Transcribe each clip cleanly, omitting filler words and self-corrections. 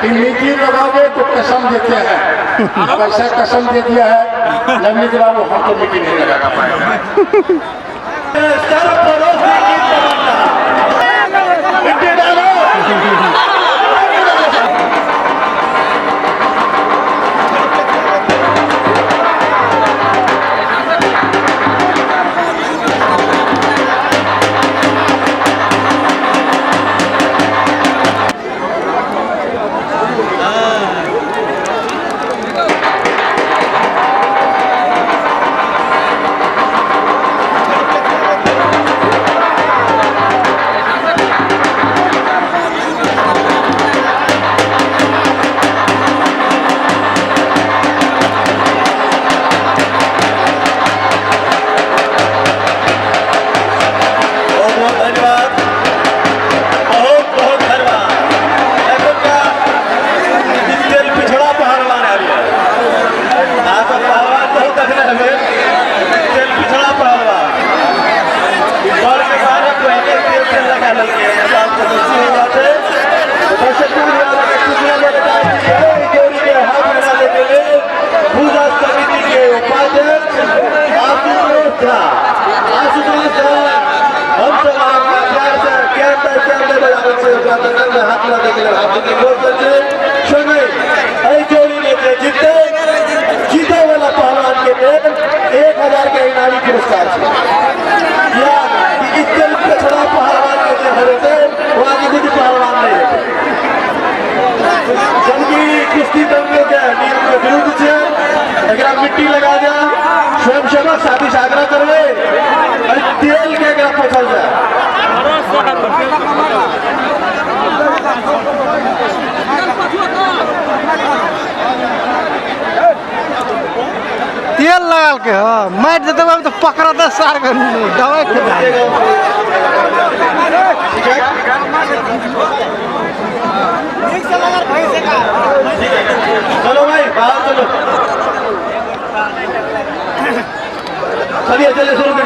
कि नीति लगाओगे तो कसम देते हैं। अब ऐसा कसम दे दिया है नवनीत बाबू, हम तो नीति नहीं लगा पाएंगे। जीते वाला पहलवान के 1000 के इनामी पुरस्कार पिछड़ा पहलवान के हरे थे वो आगे भी पहलवान नहीं है। जबकि कुश्ती दंगे के नियम के विरुद्ध से अगर मिट्टी लगा जा स्वयं सेवक शादी से आग्रह करवे तेल के अगर पकड़ जाए तेल लगा के मार देते तो पकड़ा था सार दवाई चलो भाई बाहर चलो, चलिए चलिए शुरू कर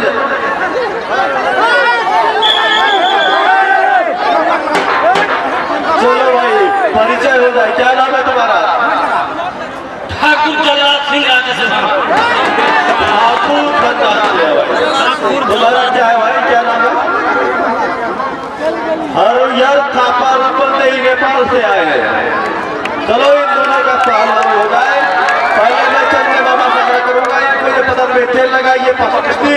चलो भाई परिचय हो जाए। क्या नाम है तुम्हारा? ठाकुर जल्लाद सिंह राजस्थान। तुम्हारा क्या है भाई, क्या नाम है? और यार थापा नहीं नेपाल से आए हैं। चलो इन दोनों का पहलवान हो जाए। पहले मैं चंद्र बाबा से क्या करूंगा, इनको ये पता में तेल लगाइए, कुश्ती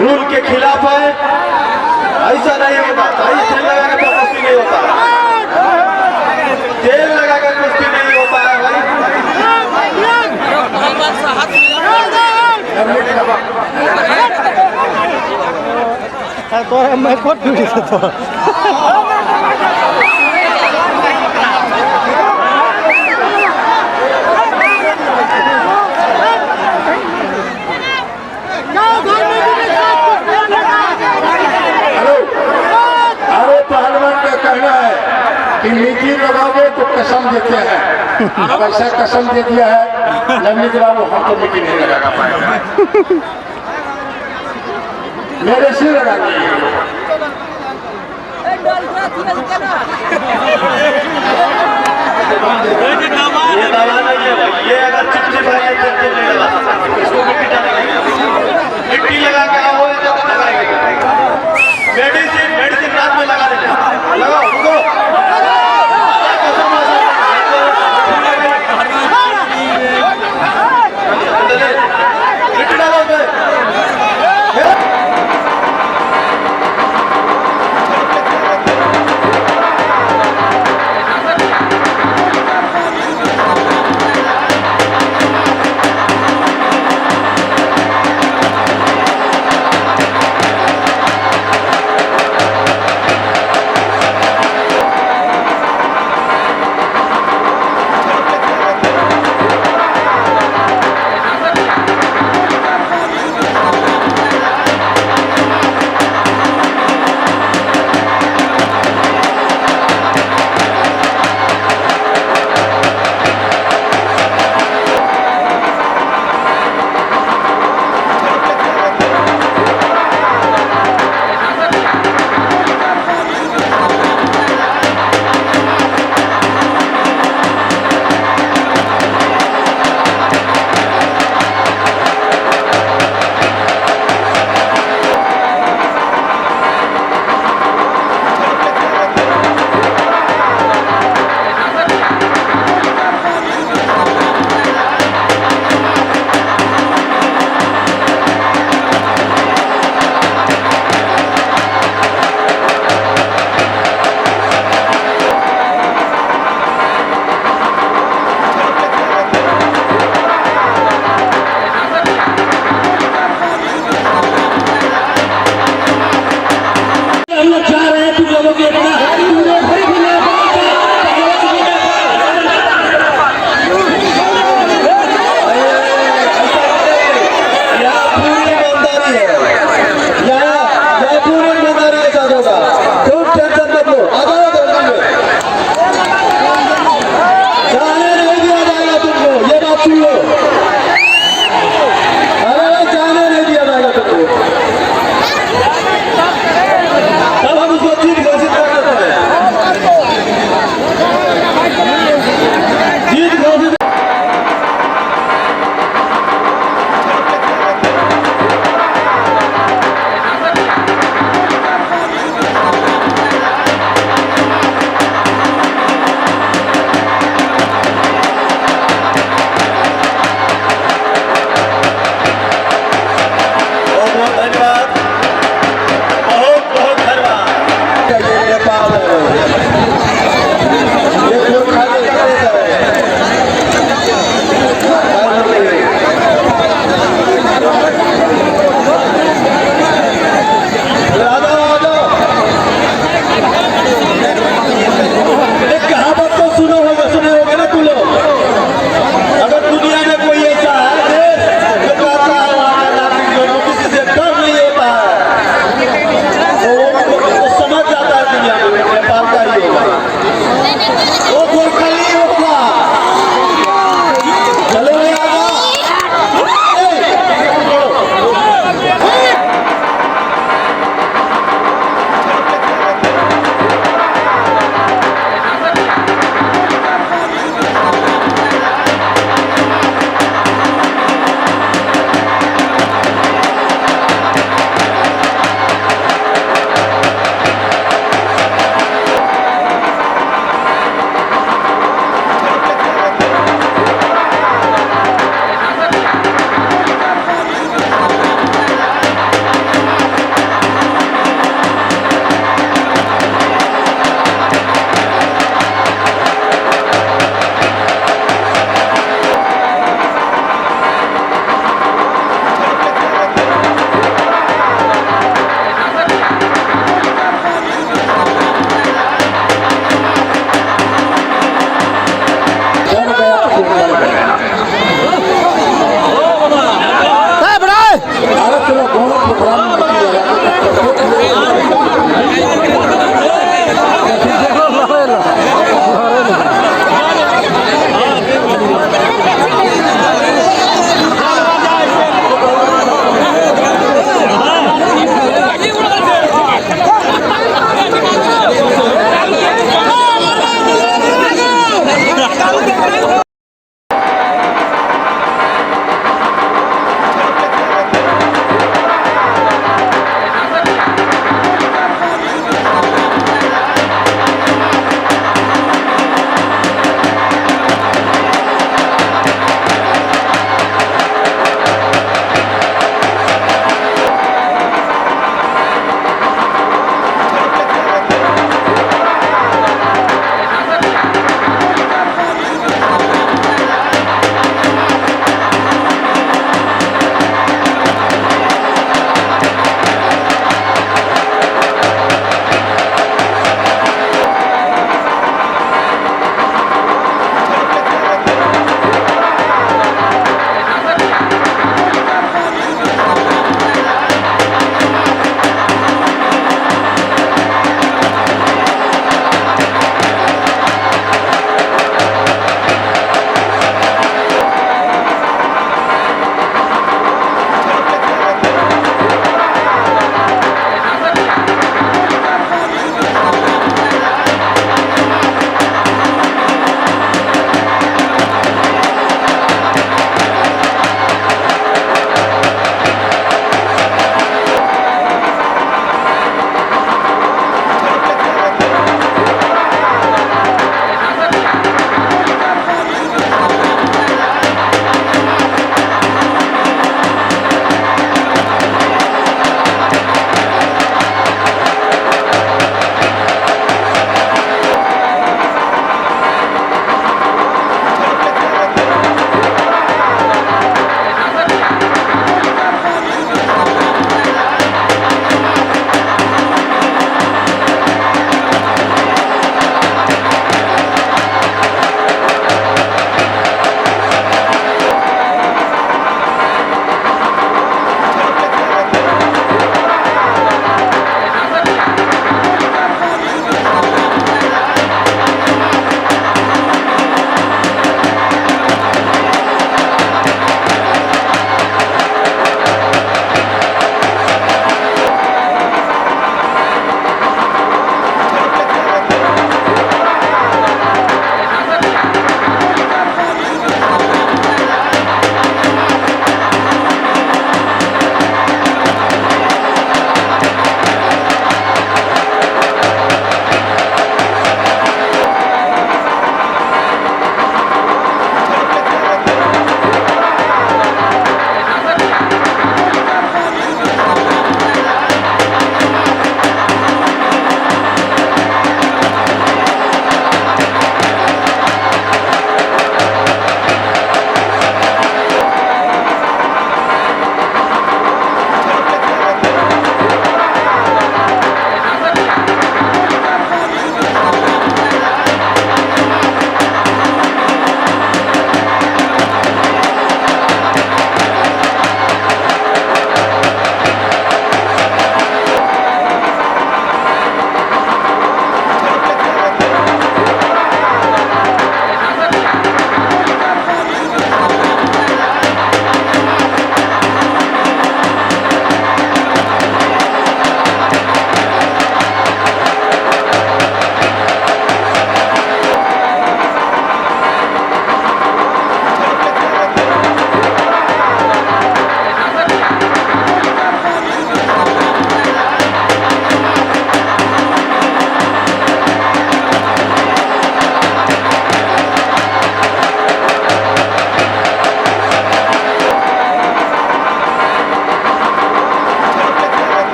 रूल के खिलाफ है, ऐसा नहीं होता। तेल लगा के कुश्ती नहीं होता, तेल लगा के कुश्ती नहीं होता है भाई। तो मैं खुद ड्यूटी से तो अरे पहलवान का कहना है कि नीति लगाओगे तो कसम देते हैं। अब ऐसा कसम दे दिया है नवनीत बाबू, हम तो नीति नहीं लगा पाएंगे। मेरे से लगा ये दवा नहीं है भाई, ये अगर चिपचिप है तो नहीं लगा सकते, इसको मिट्टी लगा के आओ तो लगाएंगे। मेडिसिन रात में लगा देंगे, लगाओ रुको। मिट्टी डालो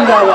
जिंदाबाद